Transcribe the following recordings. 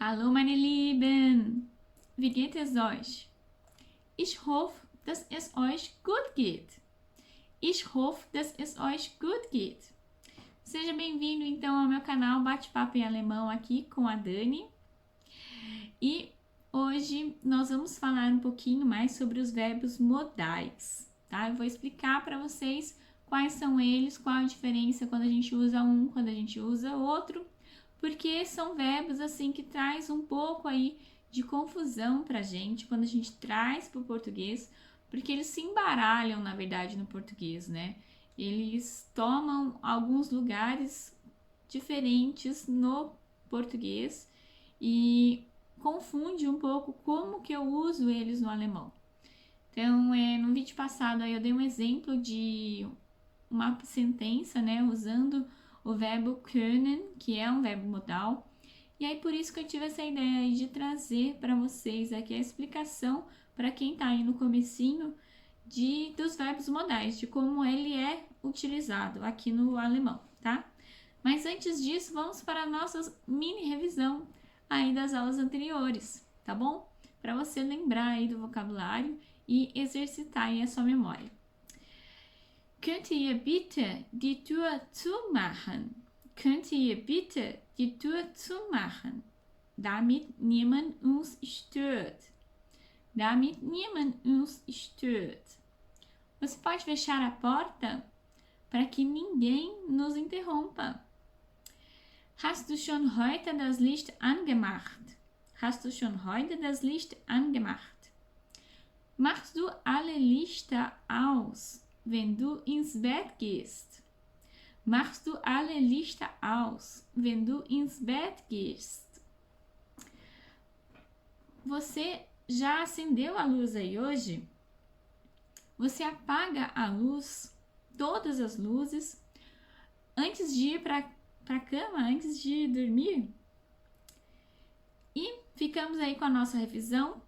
Hallo meine Lieben, wie geht es euch? Ich hoffe, dass es euch gut geht. Ich hoffe, dass es euch gut geht. Seja bem-vindo então ao meu canal Bate-Papo em Alemão aqui com a Dani. E hoje nós vamos falar um pouquinho mais sobre os verbos modais, tá? Eu vou explicar para vocês quais são eles, qual a diferença quando a gente usa um, quando a gente usa outro, porque são verbos assim que traz um pouco aí de confusão pra gente quando a gente traz para o português, porque eles se embaralham, na verdade, no português, né? Eles tomam alguns lugares diferentes no português e confunde um pouco como que eu uso eles no alemão. Então, no vídeo passado aí eu dei um exemplo de uma sentença, né, usando o verbo können, que é um verbo modal. E aí por isso que eu tive essa ideia aí de trazer para vocês aqui a explicação para quem está aí no comecinho dos verbos modais, de como ele é utilizado aqui no alemão, tá? Mas antes disso, vamos para a nossa mini revisão aí das aulas anteriores, tá bom? Para você lembrar aí do vocabulário e exercitar aí a sua memória. Könnt ihr bitte die Tür zumachen? Könnt ihr bitte die Tür zumachen? Damit niemand uns stört. Damit niemand uns stört. Você pode fechar a porta para que ninguém nos interrompa. Hast du schon heute das Licht angemacht? Hast du schon heute das Licht angemacht? Machst du alle Lichter aus, wenn du ins Bett gehst? Machst du alle Lichter aus, wenn du ins Bett gehst? Você já acendeu a luz aí hoje? Você apaga a luz, todas as luzes, antes de ir para a cama, antes de dormir? E ficamos aí com a nossa revisão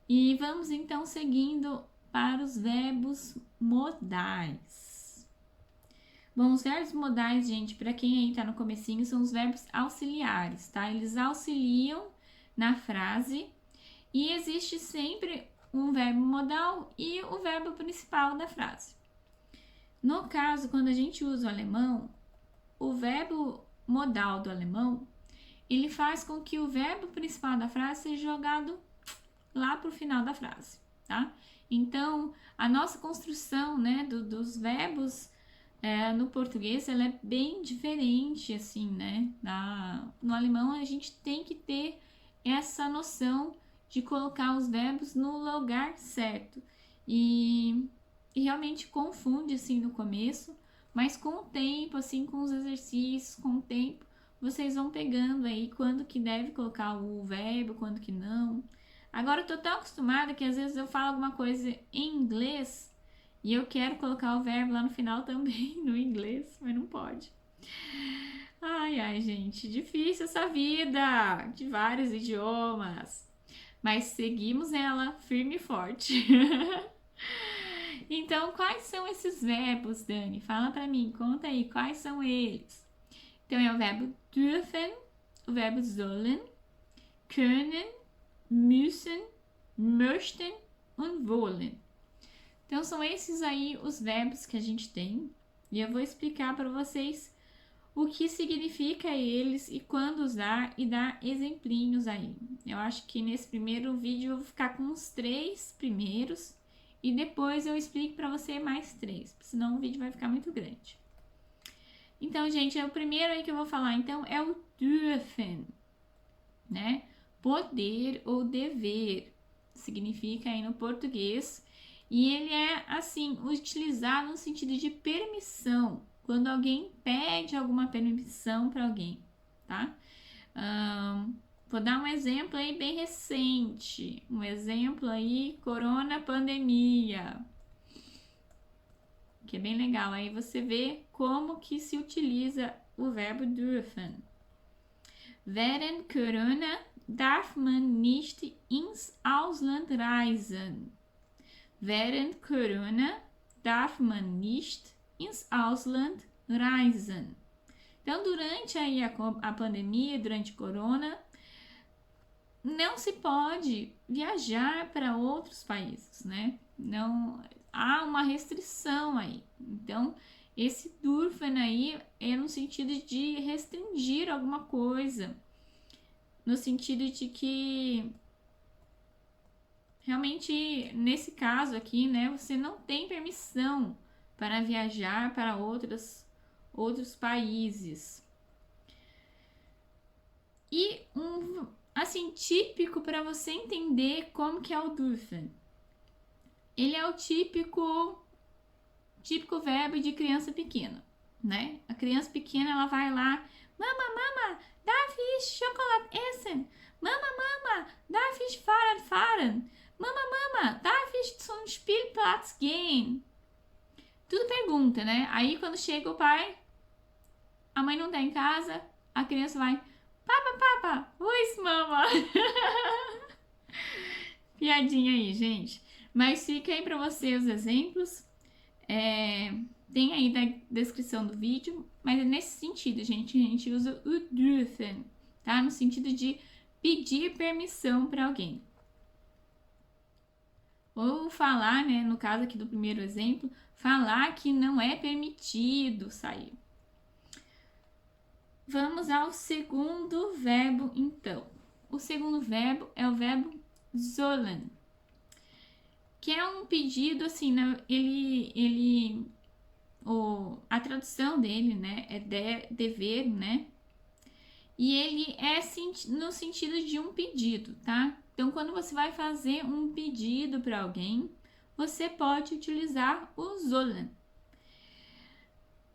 e vamos então seguindo para os verbos modais. Bom, os verbos modais, gente, para quem aí tá no comecinho, são os verbos auxiliares, tá? Eles auxiliam na frase e existe sempre um verbo modal e o verbo principal da frase. No caso, quando a gente usa o alemão, o verbo modal do alemão, ele faz com que o verbo principal da frase seja jogado lá para o final da frase, tá? Então, a nossa construção, né, dos verbos no português, ela é bem diferente, assim, né? No alemão, a gente tem que ter essa noção de colocar os verbos no lugar certo. E realmente confunde, assim, no começo, mas com o tempo, assim, com os exercícios, com o tempo, vocês vão pegando aí quando que deve colocar o verbo, quando que não. Agora eu tô tão acostumada que às vezes eu falo alguma coisa em inglês e eu quero colocar o verbo lá no final também, no inglês, mas não pode. Ai, gente, difícil essa vida de vários idiomas. Mas seguimos ela firme e forte. Então, quais são esses verbos, Dani? Fala pra mim, conta aí, quais são eles? Então, é o verbo dürfen, o verbo sollen, können, müssen, möchten und wollen. Então, são esses aí os verbos que a gente tem. E eu vou explicar para vocês o que significa eles e quando usar e dar exemplinhos aí. Eu acho que nesse primeiro vídeo eu vou ficar com os 3 primeiros e depois eu explico para você mais 3, senão o vídeo vai ficar muito grande. Então, gente, o primeiro aí que eu vou falar, então, é o dürfen, né? Poder ou dever, significa aí no português. E ele é, assim, utilizado no sentido de permissão, quando alguém pede alguma permissão para alguém, tá? Vou dar um exemplo aí bem recente, um exemplo aí, corona pandemia, que é bem legal. Aí você vê como que se utiliza o verbo dürfen. Während Corona darf man nicht ins Ausland reisen. Während Corona darf man nicht ins Ausland reisen. Então, durante aí a pandemia, durante corona, não se pode viajar para outros países, né? Não há uma restrição aí. Então, esse dürfen aí é no sentido de restringir alguma coisa, no sentido de que realmente nesse caso aqui, né, você não tem permissão para viajar para outros países. E assim, típico para você entender como que é o dürfen. Ele é o típico verbo de criança pequena, né? A criança pequena, ela vai lá, mama, darf ich Schokolade essen? Mama, darf ich Fahrrad fahren? Mama, darf ich zum Spielplatz gehen? Tudo pergunta, né? Aí quando chega o pai, a mãe não tá em casa, a criança vai, papa, oi, mama. Piadinha aí, gente. Mas fica aí pra você os exemplos. Tem aí na descrição do vídeo, mas é nesse sentido, gente. A gente usa o dürfen, tá? No sentido de pedir permissão para alguém. Ou falar, né? No caso aqui do primeiro exemplo, falar que não é permitido sair. Vamos ao segundo verbo, então. O segundo verbo é o verbo sollen, que é um pedido, assim, a tradução dele, né, é dever, né, e ele é no sentido de um pedido, tá? Então, quando você vai fazer um pedido para alguém, você pode utilizar o sollen.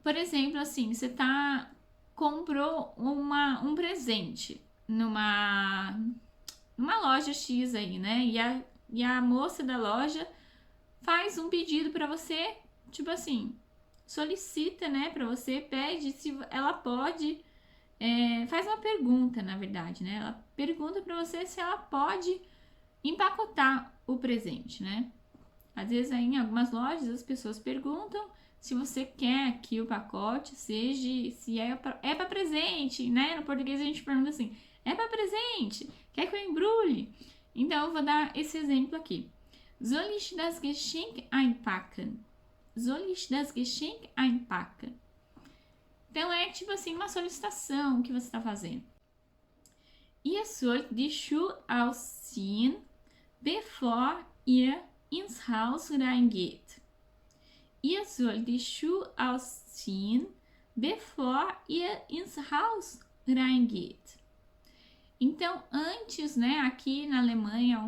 Por exemplo, assim, você comprou um presente numa loja X aí, né? E a moça da loja faz um pedido para você, tipo assim, solicita, né, para você, pede se ela pode, faz uma pergunta, na verdade, né? Ela pergunta para você se ela pode empacotar o presente, né? Às vezes aí em algumas lojas as pessoas perguntam se você quer que o pacote se é para presente, né? No português a gente pergunta assim, é para presente? Quer que eu embrulhe? Então eu vou dar esse exemplo aqui. Soll ich das Geschenk einpacken? Soll ich das Geschenk einpacken? Então é tipo assim uma solicitação que você está fazendo. Ihr sollt die Schuhe ausziehen, bevor ihr ins Haus reingeht. Ihr sollt die Schuhe ausziehen, bevor ihr ins Haus reingeht. Então, antes, né, aqui na Alemanha,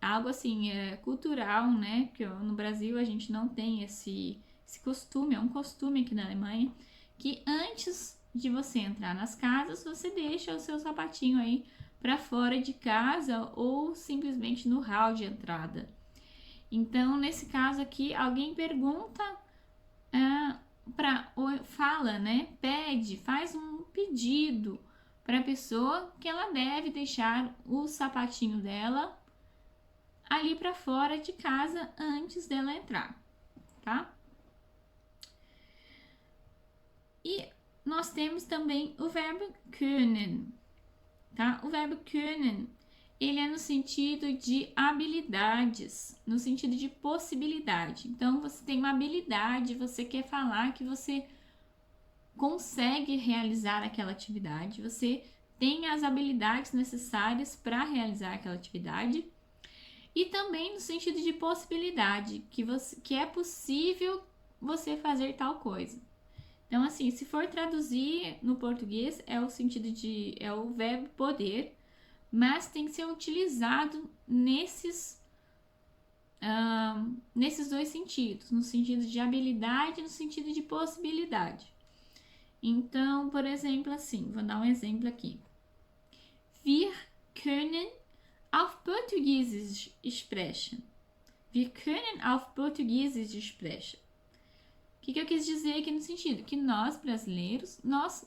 algo assim, cultural, né, porque no Brasil a gente não tem esse costume, é um costume aqui na Alemanha, que antes de você entrar nas casas, você deixa o seu sapatinho aí para fora de casa ou simplesmente no hall de entrada. Então, nesse caso aqui, alguém pergunta, fala, né, pede, faz um pedido para a pessoa que ela deve deixar o sapatinho dela ali para fora de casa antes dela entrar, tá? E nós temos também o verbo können, tá? O verbo können, ele é no sentido de habilidades, no sentido de possibilidade. Então, você tem uma habilidade, você quer falar que você consegue realizar aquela atividade, você tem as habilidades necessárias para realizar aquela atividade. E também no sentido de possibilidade, que é possível você fazer tal coisa. Então, assim, se for traduzir no português, é o verbo poder, mas tem que ser utilizado nesses dois sentidos, no sentido de habilidade e no sentido de possibilidade. Então, por exemplo, assim, vou dar um exemplo aqui. Wir können auf Portugiesisch sprechen. Wir können auf Portugiesisch sprechen. O que eu quis dizer aqui no sentido? Que nós, brasileiros, nós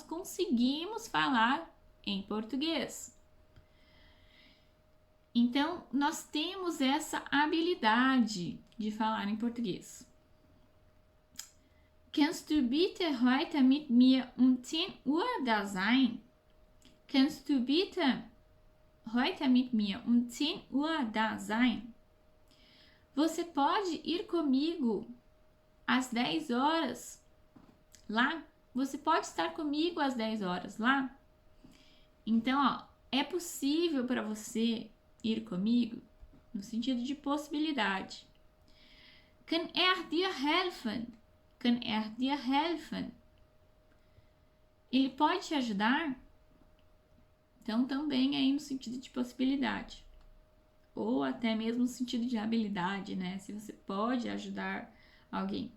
conseguimos falar em português. Então, nós temos essa habilidade de falar em português. Kannst du bitte heute mit mir 10 Uhr da sein? Kannst du bitte heute mit mir 10 Uhr da sein? Você pode ir comigo às 10 horas lá? Você pode estar comigo às 10 horas lá? Então, ó, é possível para você ir comigo? No sentido de possibilidade. Kann dir helfen? Kann dir helfen? Ele pode te ajudar? Então, também aí no sentido de possibilidade. Ou até mesmo no sentido de habilidade, né? Se você pode ajudar alguém.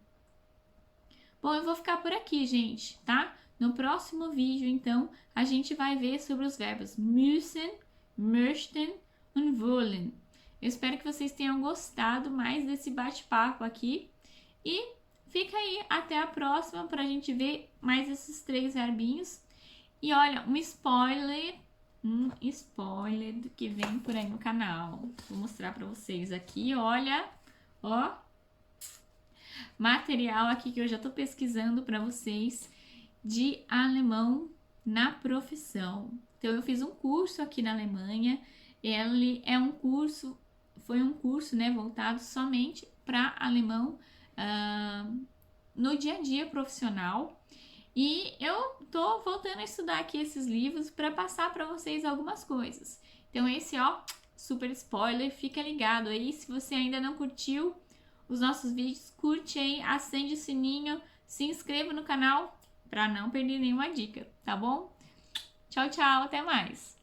Bom, eu vou ficar por aqui, gente, tá? No próximo vídeo, então, a gente vai ver sobre os verbos müssen, möchten und wollen. Eu espero que vocês tenham gostado mais desse bate-papo aqui. E fica aí até a próxima para a gente ver mais esses 3 verbinhos. E olha, um spoiler do que vem por aí no canal. Vou mostrar para vocês aqui, olha, ó, material aqui que eu já tô pesquisando para vocês de alemão na profissão. Então eu fiz um curso aqui na Alemanha. Ele é um curso, foi um curso, né, voltado somente para alemão no dia a dia profissional. E eu tô voltando a estudar aqui esses livros para passar para vocês algumas coisas. Então esse, ó, super spoiler, fica ligado aí. Se você ainda não curtiu os nossos vídeos, curte aí, acende o sininho, se inscreva no canal para não perder nenhuma dica, tá bom? Tchau, tchau, até mais!